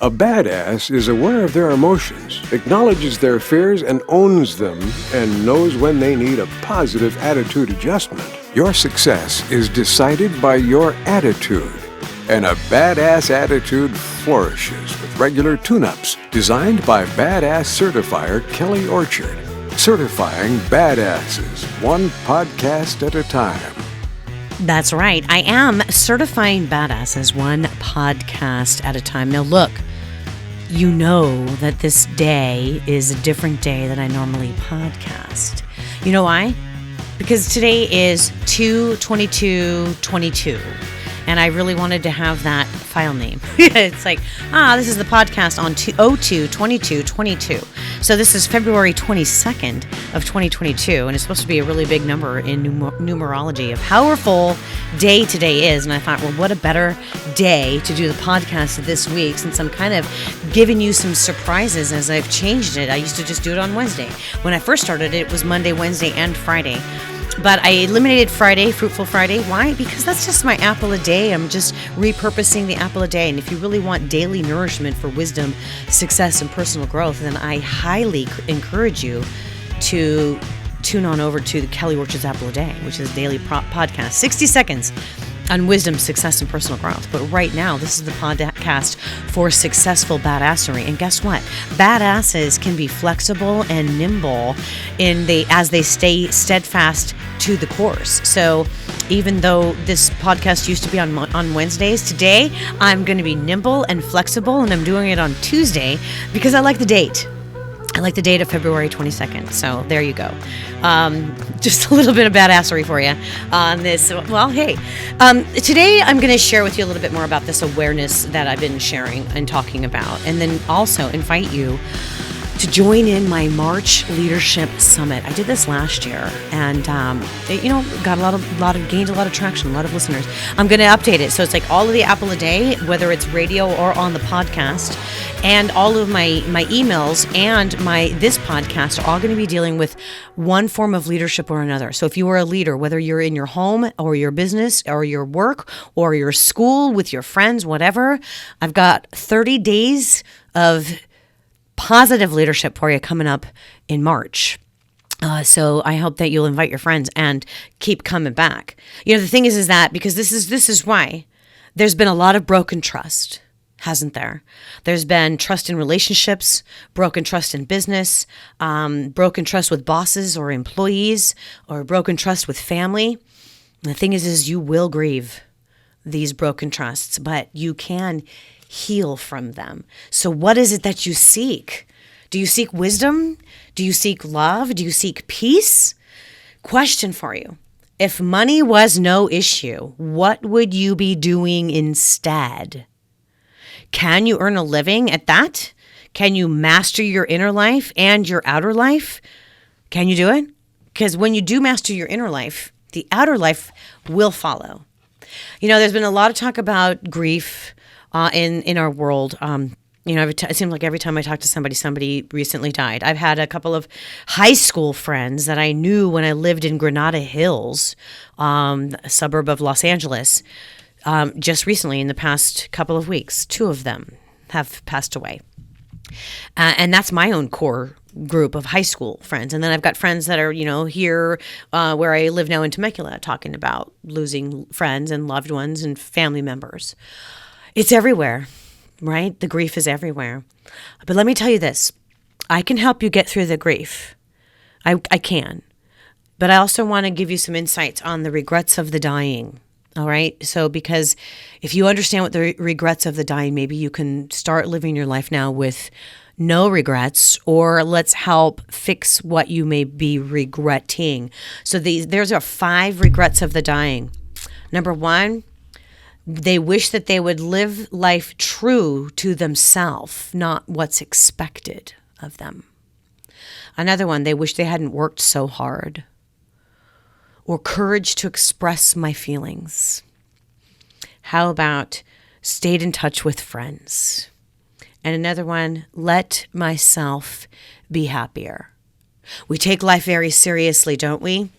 A badass is aware of their emotions, acknowledges their fears and owns them, and knows when they need a positive attitude adjustment. Your success is decided by your attitude. And a badass attitude flourishes with regular tune-ups designed by badass certifier Kelly Orchard. Certifying badasses, one podcast at a time. That's right. I am certifying badasses, one podcast at a time. Now look, you know that this day is a different day than I normally podcast. You know why? Because today is 2/22/22. And I really wanted to have that file name. It's like, this is the podcast on 02/22/22. So this is February 22nd of 2022, and it's supposed to be a really big number in numerology of how powerful day today is. And I thought, well, what a better day to do the podcast this week, since I'm kind of giving you some surprises as I've changed it. I used to just do it on Wednesday. When I first started it was Monday, Wednesday, and Friday. But I eliminated Friday, Fruitful Friday. Why? Because that's just my apple a day. I'm just repurposing the apple a day. And if you really want daily nourishment for wisdom, success, and personal growth, then I highly encourage you to tune on over to the Kelly Orchard's Apple a Day, which is a daily podcast, 60 seconds on wisdom, success, and personal growth. But right now, this is the podcast for successful badassery. And guess what? Badasses can be flexible and nimble as they stay steadfast to the course. So even though this podcast used to be on Wednesdays, today I'm going to be nimble and flexible, and I'm doing it on Tuesday because I like the date. I like the date of February 22nd. So there you go. Just a little bit of badassery for you on this. Well, hey, today I'm going to share with you a little bit more about this awareness that I've been sharing and talking about, and then also invite you to join in my March Leadership Summit. I did this last year, and got gained a lot of traction, a lot of listeners. I'm going to update it, so it's like all of the Apple a Day, whether it's radio or on the podcast, and all of my emails and this podcast are all going to be dealing with one form of leadership or another. So if you are a leader, whether you're in your home or your business or your work or your school with your friends, whatever, I've got 30 days of positive leadership for you coming up in March. So I hope that you'll invite your friends and keep coming back. The thing is that because this is why there's been a lot of broken trust, hasn't there? There's been trust in relationships, broken trust in business, broken trust with bosses or employees, or broken trust with family. And the thing is you will grieve these broken trusts, but you can heal from them. So what is it that you seek? Do you seek wisdom? Do you seek love? Do you seek peace? Question for you. If money was no issue, what would you be doing instead? Can you earn a living at that? Can you master your inner life and your outer life? Can you do it? Because when you do master your inner life, the outer life will follow. There's been a lot of talk about grief in our world. It seems like every time I talk to somebody recently died. I've had a couple of high school friends that I knew when I lived in Granada Hills, a suburb of Los Angeles. Just recently, in the past couple of weeks, 2 of them have passed away. And that's my own core group of high school friends. And then I've got friends that are, here where I live now in Temecula, talking about losing friends and loved ones and family members. It's everywhere, right? The grief is everywhere. But let me tell you this. I can help you get through the grief. I can. But I also want to give you some insights on the regrets of the dying. All right. So because if you understand what the regrets of the dying, maybe you can start living your life now with no regrets, or let's help fix what you may be regretting. So there's 5 regrets of the dying. Number 1, they wish that they would live life true to themselves, not what's expected of them. Another one, they wish they hadn't worked so hard, or courage to express my feelings. How about stayed in touch with friends? And another one, let myself be happier. We take life very seriously, don't we?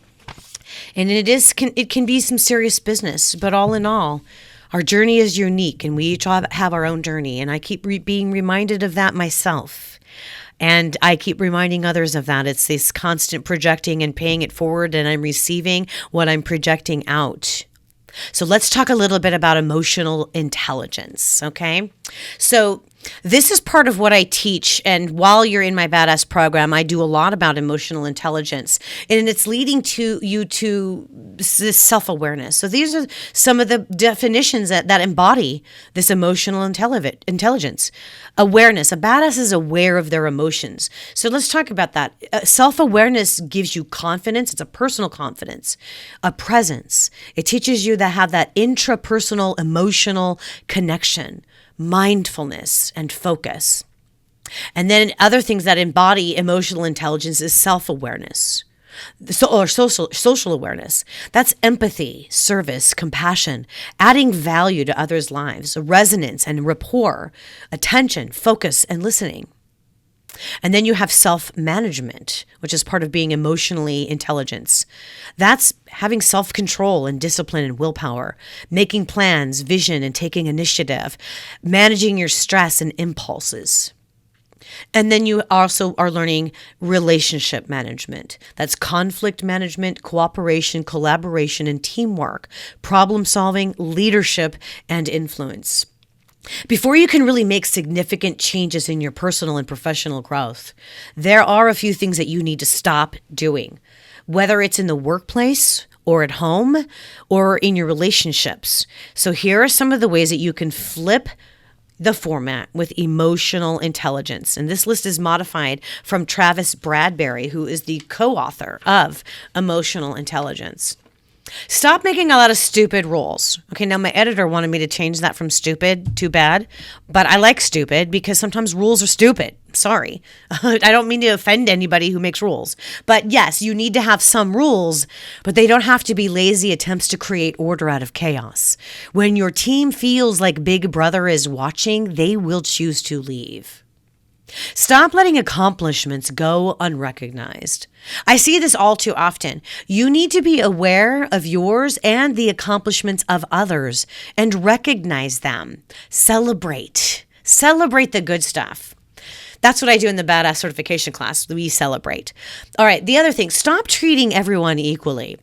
And it can be some serious business, but all in all, Our journey is unique, and we each have our own journey. And I keep being reminded of that myself. And I keep reminding others of that. It's this constant projecting and paying it forward, and I'm receiving what I'm projecting out. So let's talk a little bit about emotional intelligence, okay? So this is part of what I teach, and while you're in my Badass program, I do a lot about emotional intelligence, and it's leading to you to this self-awareness. So these are some of the definitions that embody this emotional intelligence. Awareness. A badass is aware of their emotions. So let's talk about that. Self-awareness gives you confidence. It's a personal confidence, a presence. It teaches you to have that intrapersonal emotional connection, mindfulness, and focus. And then other things that embody emotional intelligence is self-awareness, or social awareness. That's empathy, service, compassion, adding value to others' lives, resonance and rapport, attention, focus, and listening. And then you have self-management, which is part of being emotionally intelligent. That's having self-control and discipline and willpower, making plans, vision, and taking initiative, managing your stress and impulses. And then you also are learning relationship management. That's conflict management, cooperation, collaboration, and teamwork, problem solving, leadership, and influence. Before you can really make significant changes in your personal and professional growth, there are a few things that you need to stop doing, whether it's in the workplace or at home or in your relationships. So here are some of the ways that you can flip the format with emotional intelligence. And this list is modified from Travis Bradberry, who is the co-author of Emotional Intelligence. Stop making a lot of stupid rules. Okay, now my editor wanted me to change that from stupid to bad, but I like stupid because sometimes rules are stupid. Sorry. I don't mean to offend anybody who makes rules. But yes, you need to have some rules, but they don't have to be lazy attempts to create order out of chaos. When your team feels like Big Brother is watching, they will choose to leave. Stop letting accomplishments go unrecognized. I see this all too often. You need to be aware of yours and the accomplishments of others and recognize them. Celebrate the good stuff. That's what I do in the Badass certification class. We celebrate. All right. The other thing, stop treating everyone equally.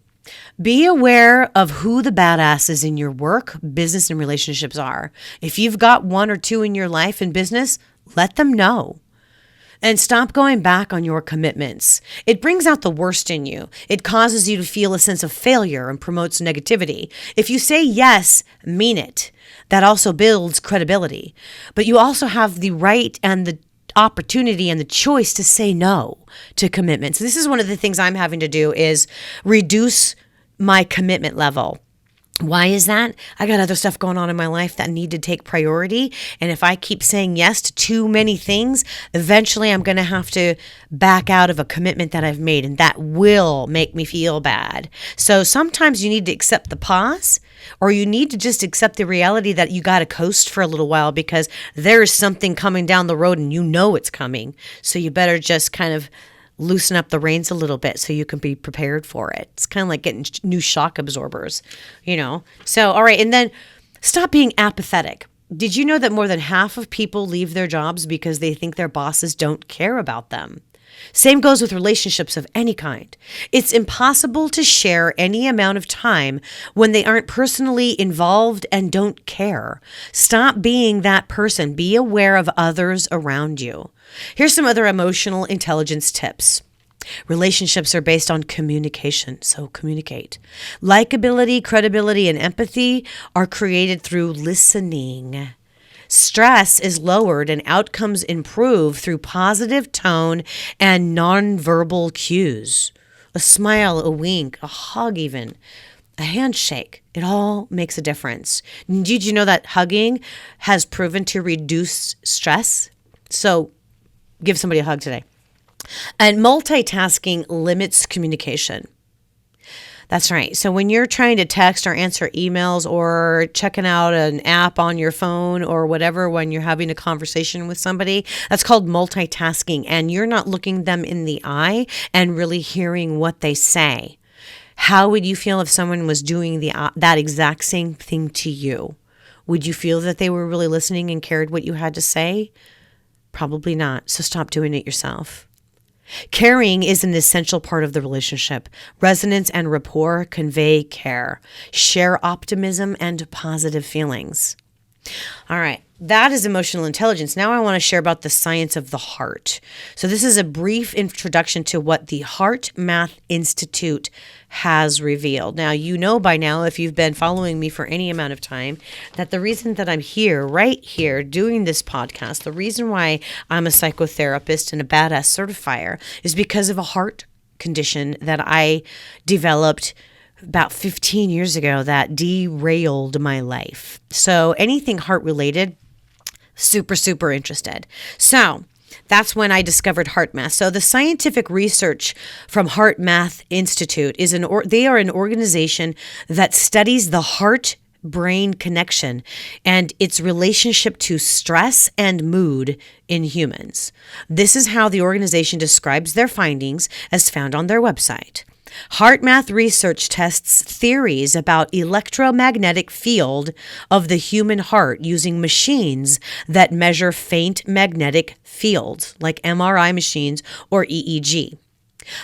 Be aware of who the badasses in your work, business, and relationships are. If you've got one or two in your life and business, let them know. And stop going back on your commitments. It brings out the worst in you. It causes you to feel a sense of failure and promotes negativity. If you say yes, mean it. That also builds credibility. But you also have the right and the opportunity and the choice to say no to commitments. This is one of the things I'm having to do is reduce my commitment level. Why is that? I got other stuff going on in my life that need to take priority. And if I keep saying yes to too many things, eventually I'm going to have to back out of a commitment that I've made. And that will make me feel bad. So sometimes you need to accept the pause, or you need to just accept the reality that you got to coast for a little while because there's something coming down the road and you know it's coming. So you better just kind of loosen up the reins a little bit so you can be prepared for it. It's kind of like getting new shock absorbers, you know? So, all right. And then stop being apathetic. Did you know that more than half of people leave their jobs because they think their bosses don't care about them? Same goes with relationships of any kind. It's impossible to share any amount of time when they aren't personally involved and don't care. Stop being that person. Be aware of others around you. Here's some other emotional intelligence tips. Relationships are based on communication, so communicate. Likability, credibility, and empathy are created through listening. Stress is lowered and outcomes improve through positive tone and nonverbal cues. A smile, a wink, a hug even, a handshake. It all makes a difference. Did you know that hugging has proven to reduce stress? So give somebody a hug today. And multitasking limits communication. That's right. So when you're trying to text or answer emails or checking out an app on your phone or whatever, when you're having a conversation with somebody, that's called multitasking. And you're not looking them in the eye and really hearing what they say. How would you feel if someone was doing that exact same thing to you? Would you feel that they were really listening and cared what you had to say? Probably not. So stop doing it yourself. Caring is an essential part of the relationship. Resonance and rapport convey care, share optimism and positive feelings. All right, that is emotional intelligence. Now I want to share about the science of the heart. So this is a brief introduction to what the Heart Math Institute has revealed. Now, you know by now, if you've been following me for any amount of time, that the reason that I'm here, right here, doing this podcast, the reason why I'm a psychotherapist and a badass certifier is because of a heart condition that I developed about 15 years ago that derailed my life. So anything heart related, super, super interested. So that's when I discovered Heart Math. So the scientific research from Heart Math Institute they are an organization that studies the heart brain connection and its relationship to stress and mood in humans. This is how the organization describes their findings as found on their website. Heart Math research tests theories about electromagnetic field of the human heart using machines that measure faint magnetic fields, like MRI machines or EEG.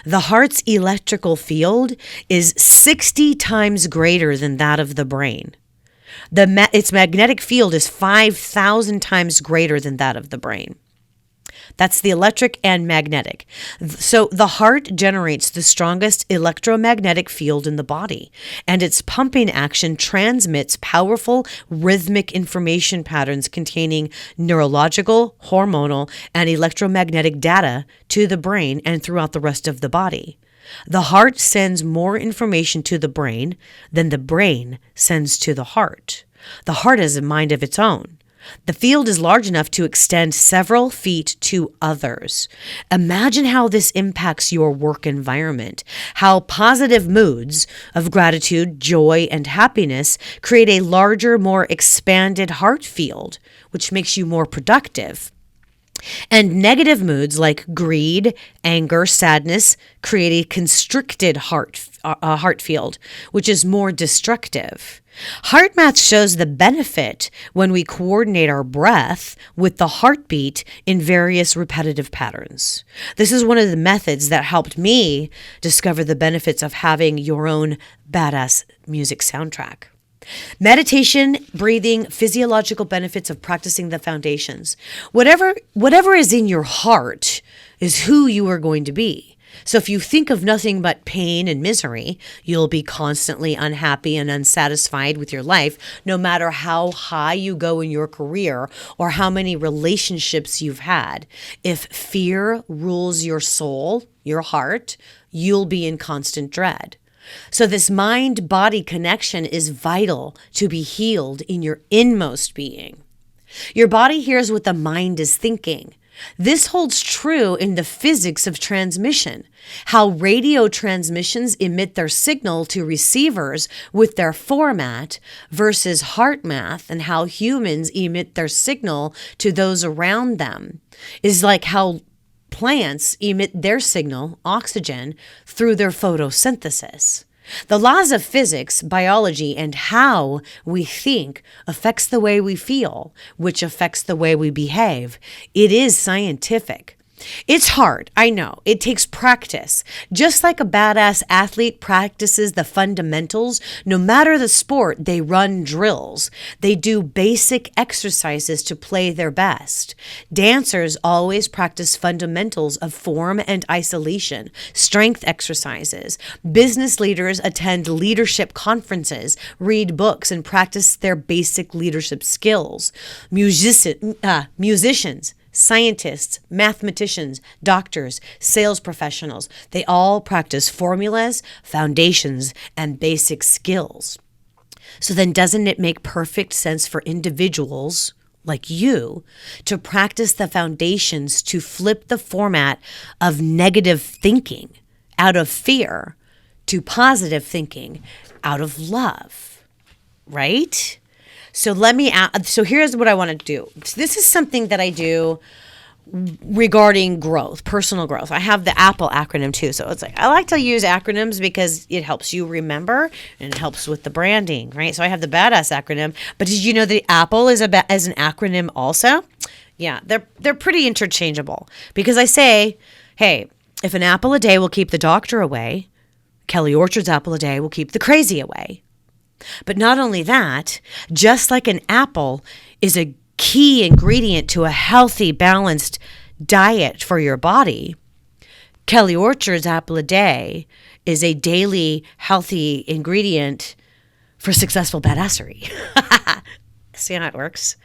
The heart's electrical field is 60 times greater than that of the brain. Its magnetic field is 5,000 times greater than that of the brain. That's the electric and magnetic. So the heart generates the strongest electromagnetic field in the body, and its pumping action transmits powerful rhythmic information patterns containing neurological, hormonal, and electromagnetic data to the brain and throughout the rest of the body. The heart sends more information to the brain than the brain sends to the heart. The heart has a mind of its own. The field is large enough to extend several feet to others. Imagine how this impacts your work environment, how positive moods of gratitude, joy, and happiness create a larger, more expanded heart field, which makes you more productive. And negative moods like greed, anger, sadness create a constricted heart field, which is more destructive. Heart Math shows the benefit when we coordinate our breath with the heartbeat in various repetitive patterns. This is one of the methods that helped me discover the benefits of having your own badass music soundtrack. Meditation, breathing, physiological benefits of practicing the foundations. Whatever is in your heart is who you are going to be. So if you think of nothing but pain and misery, you'll be constantly unhappy and unsatisfied with your life, no matter how high you go in your career or how many relationships you've had. If fear rules your soul, your heart, you'll be in constant dread. So this mind-body connection is vital to be healed in your inmost being. Your body hears what the mind is thinking. This holds true in the physics of transmission, how radio transmissions emit their signal to receivers with their format versus heart math, and how humans emit their signal to those around them is like how plants emit their signal, oxygen, through their photosynthesis. The laws of physics, biology, and how we think affects the way we feel, which affects the way we behave. It is scientific. It's hard, I know. It takes practice. Just like a badass athlete practices the fundamentals, no matter the sport, they run drills. They do basic exercises to play their best. Dancers always practice fundamentals of form and isolation, strength exercises. Business leaders attend leadership conferences, read books, and practice their basic leadership skills. Musicians, scientists, mathematicians, doctors, sales professionals, they all practice formulas, foundations, and basic skills. So then doesn't it make perfect sense for individuals like you to practice the foundations to flip the format of negative thinking out of fear to positive thinking out of love, right? So here's what I want to do. This is something that I do regarding growth, personal growth. I have the APPLE acronym too. So it's like, I like to use acronyms because it helps you remember and it helps with the branding, right? So I have the badass acronym, but did you know the APPLE is an acronym also? Yeah, they're pretty interchangeable because I say, hey, if an apple a day will keep the doctor away, Kelly Orchard's apple a day will keep the crazy away. But not only that, just like an apple is a key ingredient to a healthy, balanced diet for your body, Kelly Orchard's apple a day is a daily healthy ingredient for successful badassery. See how it works?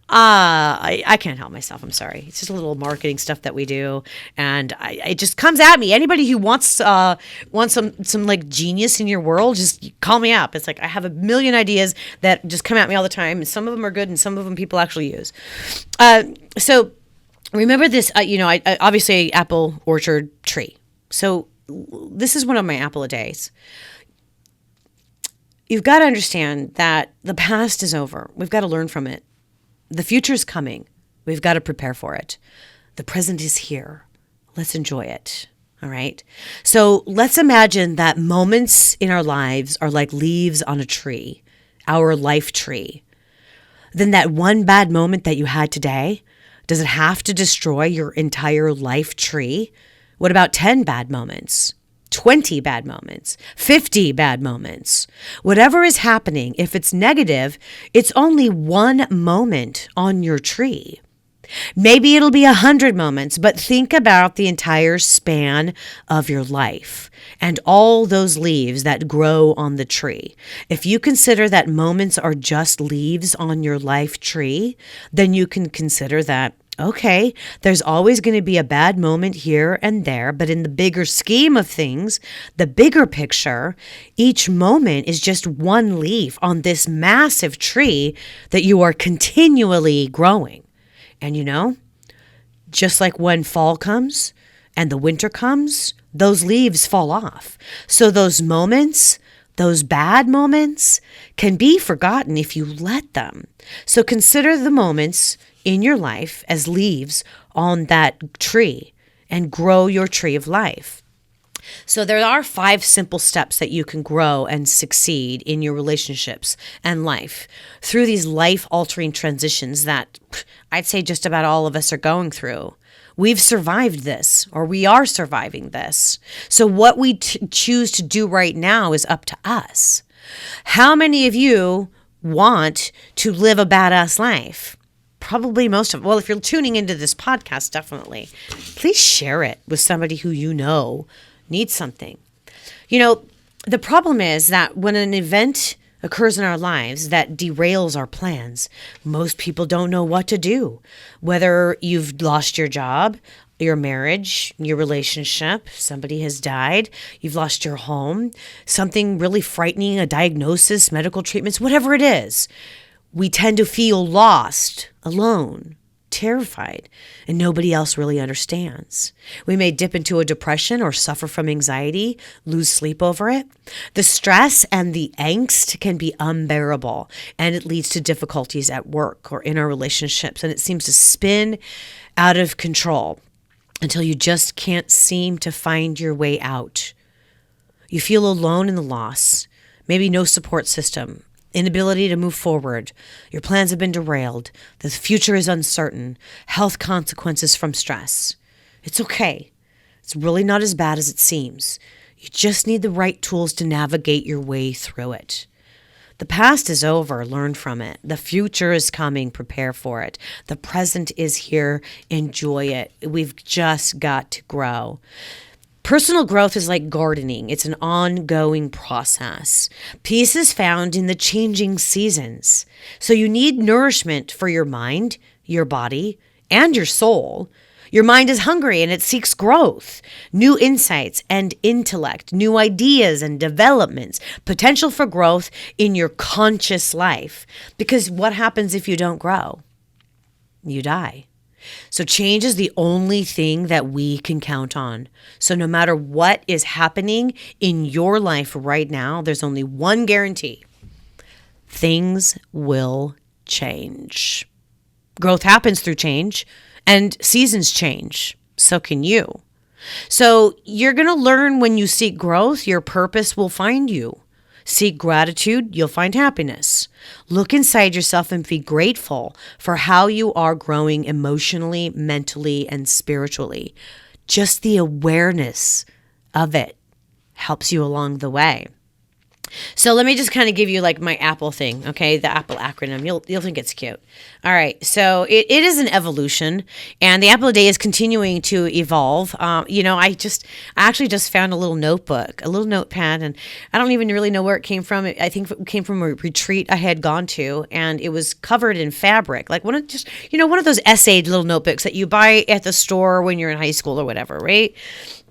I can't help myself. I'm sorry. It's just a little marketing stuff that we do, and it just comes at me. Anybody who wants some like genius in your world, just call me up. It's like I have a million ideas that just come at me all the time, and some of them are good, and some of them people actually use. So remember this. I obviously apple orchard tree. So this is one of my apple a days. You've got to understand that the past is over. We've got to learn from it. The future's coming. We've got to prepare for it. The present is here. Let's enjoy it. All right. So let's imagine that moments in our lives are like leaves on a tree, our life tree. Then that one bad moment that you had today, does it have to destroy your entire life tree? What about 10 bad moments? 20 bad moments, 50 bad moments. Whatever is happening, if it's negative, it's only one moment on your tree. Maybe it'll be 100 moments, but think about the entire span of your life and all those leaves that grow on the tree. If you consider that moments are just leaves on your life tree, then you can consider that okay, there's always going to be a bad moment here and there, but in the bigger scheme of things, the bigger picture, each moment is just one leaf on this massive tree that you are continually growing. And just like when fall comes and the winter comes, those leaves fall off. So those moments, those bad moments, can be forgotten if you let them. So consider the moments in your life as leaves on that tree and grow your tree of life. So there are 5 simple steps that you can grow and succeed in your relationships and life through these life-altering transitions that I'd say just about all of us are going through. We've survived this, or we are surviving this. So what we choose to do right now is up to us. How many of you want to live a badass life? Probably most of, well, if you're tuning into this podcast, definitely. Please share it with somebody who you know needs something. The problem is that when an event occurs in our lives that derails our plans, most people don't know what to do. Whether you've lost your job, your marriage, your relationship, somebody has died, you've lost your home, something really frightening, a diagnosis, medical treatments, whatever it is. We tend to feel lost, alone, terrified, and nobody else really understands. We may dip into a depression or suffer from anxiety, lose sleep over it. The stress and the angst can be unbearable, and it leads to difficulties at work or in our relationships, and it seems to spin out of control until you just can't seem to find your way out. You feel alone in the loss, maybe no support system, inability to move forward. Your plans have been derailed. The future is uncertain. Health consequences from stress. It's okay. It's really not as bad as it seems. You just need the right tools to navigate your way through it. The past is over. Learn from it. The future is coming. Prepare for it. The present is here. Enjoy it. We've just got to grow. Personal growth is like gardening. It's an ongoing process. Peace is found in the changing seasons. So you need nourishment for your mind, your body, and your soul. Your mind is hungry and it seeks growth, new insights and intellect, new ideas and developments, potential for growth in your conscious life. Because what happens if you don't grow? You die. So change is the only thing that we can count on. So no matter what is happening in your life right now, there's only one guarantee. Things will change. Growth happens through change, And seasons change. So can you. So you're going to learn when you seek growth, your purpose will find you. Seek gratitude, you'll find happiness. Look inside yourself and be grateful for how you are growing emotionally, mentally, and spiritually. Just the awareness of it helps you along the way. So let me just kind of give you like my Apple thing, okay? The Apple acronym. You'll think it's cute. All right. So it is an evolution, and the Apple a day is continuing to evolve. I actually just found a little notebook, a little notepad, and I don't even really know where it came from. I think it came from a retreat I had gone to, and it was covered in fabric, like one of those essayed little notebooks that you buy at the store when you're in high school or whatever, right?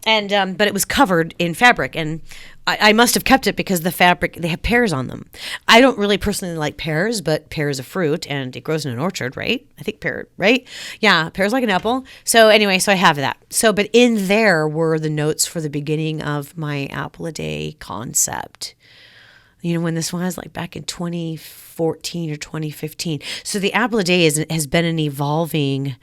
And but it was covered in fabric, and I must have kept it because the fabric, they have pears on them. I don't really personally like pears, but pear is a fruit and it grows in an orchard, right? I think pear, right? Yeah, pear's like an apple. So anyway, so I have that. So, but in there were the notes for the beginning of my Apple a Day concept. You know when this was, like back in 2014 or 2015. So the Apple a Day has been an evolving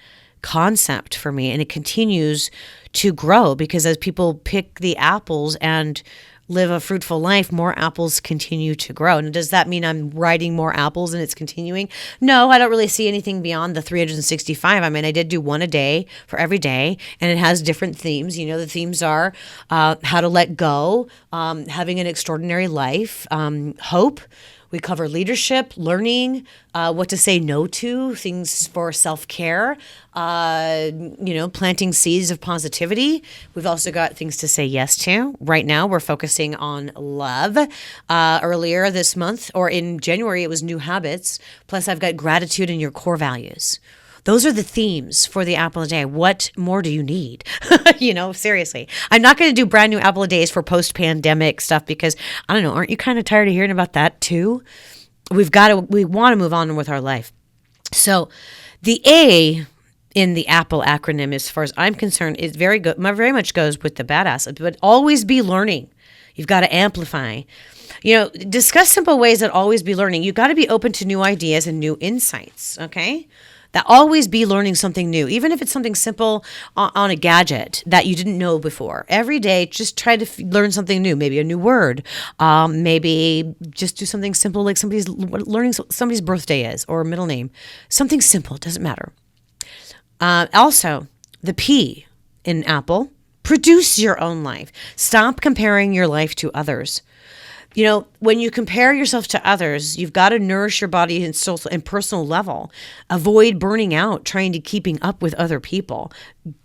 concept for me, and it continues to grow because as people pick the apples and live a fruitful life, more apples continue to grow. And does that mean I'm writing more apples and it's continuing? No, I don't really see anything beyond the 365. I mean, I did do one a day for every day, and it has different themes. You know, the themes are how to let go, having an extraordinary life, hope. We cover leadership, learning, what to say no to, things for self-care, planting seeds of positivity. We've also got things to say yes to. Right now, we're focusing on love. Earlier this month, or in January, it was new habits. Plus, I've got gratitude and your core values. Those are the themes for the Apple a Day. What more do you need? Seriously. I'm not going to do brand new Apple a Days for post-pandemic stuff because, I don't know, aren't you kind of tired of hearing about that too? We want to move on with our life. So the A in the Apple acronym, as far as I'm concerned, is very good. Very much goes with the badass, but always be learning. You've got to amplify. Discuss simple ways that always be learning. You've got to be open to new ideas and new insights, okay? That always be learning something new, even if it's something simple on a gadget that you didn't know before. Every day, just try to learn something new, maybe a new word, maybe just do something simple like learning somebody's birthday is or middle name. Something simple, it doesn't matter. Also, the P in Apple, produce your own life. Stop comparing your life to others. When you compare yourself to others, you've got to nourish your body and personal level. Avoid burning out, trying to keeping up with other people.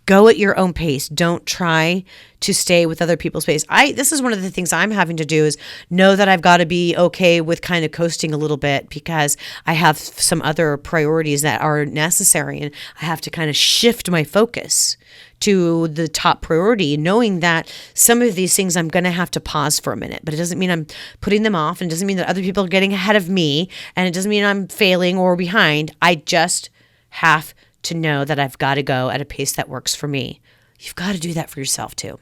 Go at your own pace. Don't try to stay with other people's pace. This is one of the things I'm having to do is know that I've got to be okay with kind of coasting a little bit because I have some other priorities that are necessary, and I have to kind of shift my focus to the top priority, knowing that some of these things I'm going to have to pause for a minute, but it doesn't mean I'm putting them off, and it doesn't mean that other people are getting ahead of me, and it doesn't mean I'm failing or behind. I just have to know that I've got to go at a pace that works for me. You've got to do that for yourself too.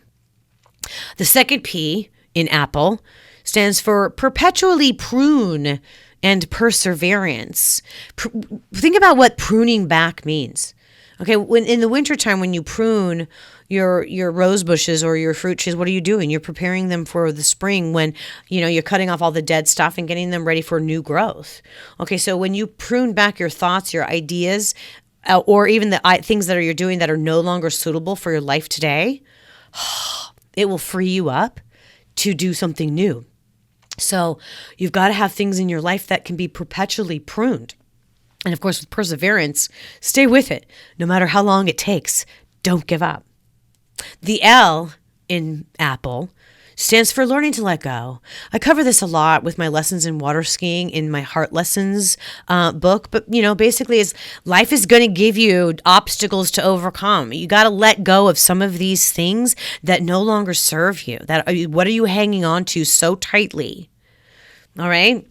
The second P in Apple stands for perpetually prune and perseverance. Think about what pruning back means. Okay, when in the wintertime, when you prune your rose bushes or your fruit trees, what are you doing? You're preparing them for the spring when, you're cutting off all the dead stuff and getting them ready for new growth. Okay, so when you prune back your thoughts, your ideas, or even the things that you're doing that are no longer suitable for your life today, it will free you up to do something new. So you've got to have things in your life that can be perpetually pruned. And of course, with perseverance, stay with it. No matter how long it takes, don't give up. The L in Apple stands for learning to let go. I cover this a lot with my lessons in water skiing in my Heart Lessons book. But, basically life is going to give you obstacles to overcome. You got to let go of some of these things that no longer serve you. What are you hanging on to so tightly? All right.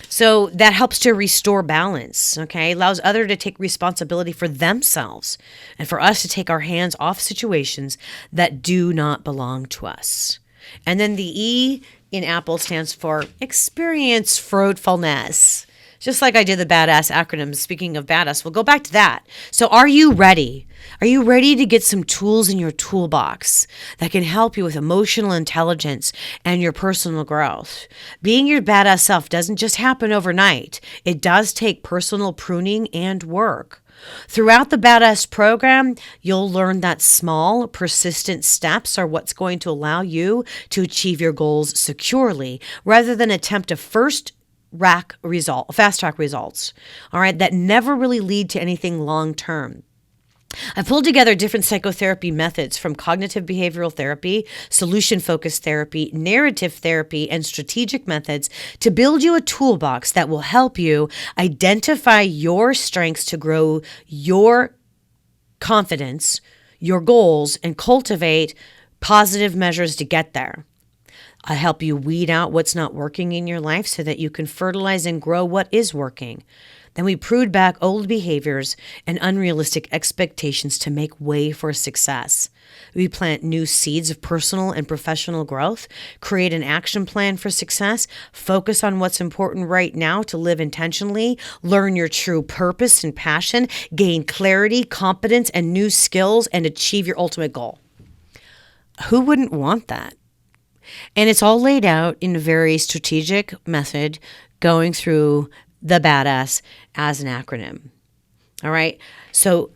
So that helps to restore balance, okay? Allows others to take responsibility for themselves and for us to take our hands off situations that do not belong to us. And then the E in Apple stands for experience fruitfulness. Just like I did the badass acronyms. Speaking of badass, we'll go back to that. So are you ready? Are you ready to get some tools in your toolbox that can help you with emotional intelligence and your personal growth? Being your badass self doesn't just happen overnight. It does take personal pruning and work. Throughout the Badass program, you'll learn that small, persistent steps are what's going to allow you to achieve your goals securely rather than attempt a fast track results, all right, that never really lead to anything long term. I've pulled together different psychotherapy methods from cognitive behavioral therapy, solution-focused therapy, narrative therapy, and strategic methods to build you a toolbox that will help you identify your strengths to grow your confidence, your goals, and cultivate positive measures to get there. I help you weed out what's not working in your life so that you can fertilize and grow what is working. Then we prune back old behaviors and unrealistic expectations to make way for success. We plant new seeds of personal and professional growth, create an action plan for success, focus on what's important right now to live intentionally, learn your true purpose and passion, gain clarity, competence, and new skills, and achieve your ultimate goal. Who wouldn't want that? And it's all laid out in a very strategic method going through the badass as an acronym. All right. So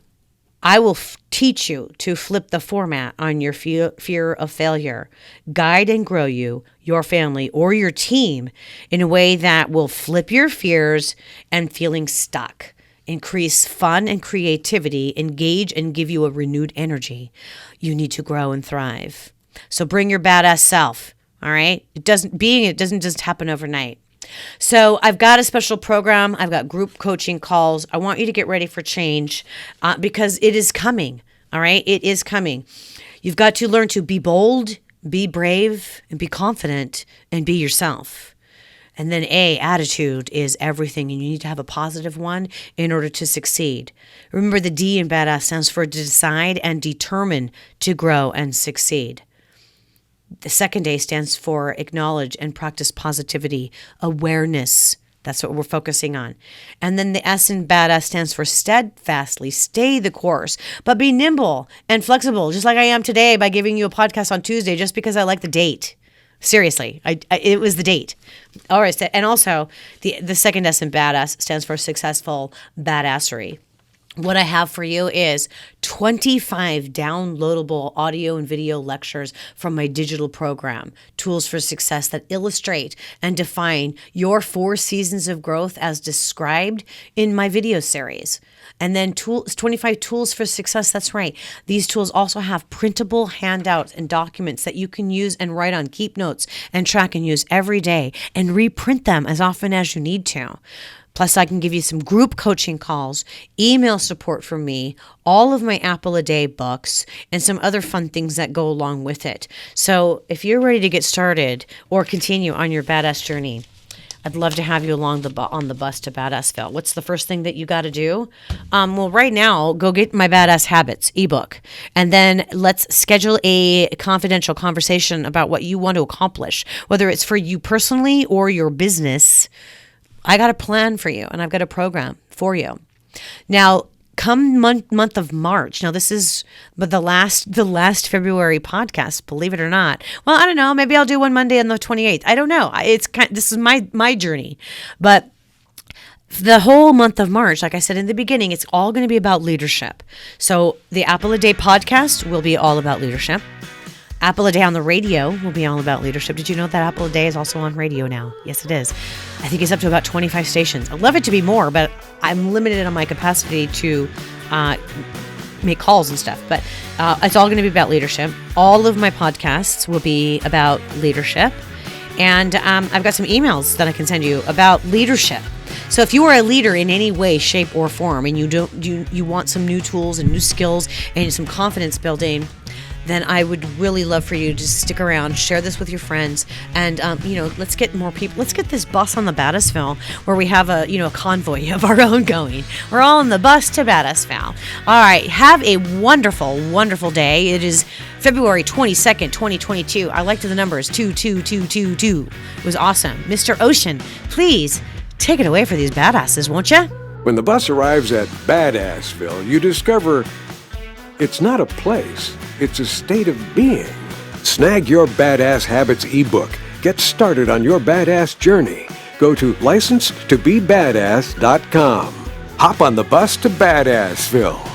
I will teach you to flip the format on your fear of failure, guide and grow you, your family, or your team in a way that will flip your fears and feeling stuck, increase fun and creativity, engage and give you a renewed energy. You need to grow and thrive. So bring your badass self. All right. It doesn't just happen overnight. So I've got a special program. I've got group coaching calls. I want you to get ready for change because it is coming. All right. It is coming. You've got to learn to be bold, be brave, and be confident and be yourself. And then attitude is everything. And you need to have a positive one in order to succeed. Remember, the D in badass stands for decide and determine to grow and succeed. The second A stands for acknowledge and practice positivity, awareness. That's what we're focusing on. And then the S in badass stands for steadfastly, stay the course, but be nimble and flexible, just like I am today by giving you a podcast on Tuesday just because I like the date. Seriously, it was the date. All right, and also the second S in badass stands for successful badassery. What I have for you is 25 downloadable audio and video lectures from my digital program, Tools for Success, that illustrate and define your 4 seasons of growth as described in my video series. And then 25 tools for success. That's right. These tools also have printable handouts and documents that you can use and write on, keep notes, and track and use every day and reprint them as often as you need to. Plus, I can give you some group coaching calls, email support from me, all of my Apple a Day books, and some other fun things that go along with it. So if you're ready to get started or continue on your badass journey, I'd love to have you along on the bus to Badassville. What's the first thing that you got to do? Well, right now, go get my Badass Habits ebook, and then let's schedule a confidential conversation about what you want to accomplish, whether it's for you personally or your business. I got a plan for you, and I've got a program for you. Now, come month of March. Now, this is the last February podcast, believe it or not. Well, I don't know. Maybe I'll do one Monday on the 28th. I don't know. This is my journey. But the whole month of March, like I said in the beginning, it's all going to be about leadership. So the Apple a Day podcast will be all about leadership. Apple a Day on the radio will be all about leadership. Did you know that Apple a Day is also on radio now? Yes, it is. I think it's up to about 25 stations. I'd love it to be more, but I'm limited on my capacity to make calls and stuff. But it's all going to be about leadership. All of my podcasts will be about leadership. And I've got some emails that I can send you about leadership. So if you are a leader in any way, shape, or form, and you want some new tools and new skills and some confidence building, then I would really love for you to stick around, share this with your friends, and let's get more people. Let's get this bus on the Badassville where we have a convoy of our own going. We're all on the bus to Badassville. All right, have a wonderful, wonderful day. It is February 22nd, 2022. I liked the numbers 22222. It was awesome. Mr. Ocean, please Take it away for these badasses, won't you? When the bus arrives at Badassville, you discover it's not a place, it's a state of being. Snag your Badass Habits ebook. Get started on your badass journey. Go to licensedtobebadass.com. Hop on the bus to Badassville.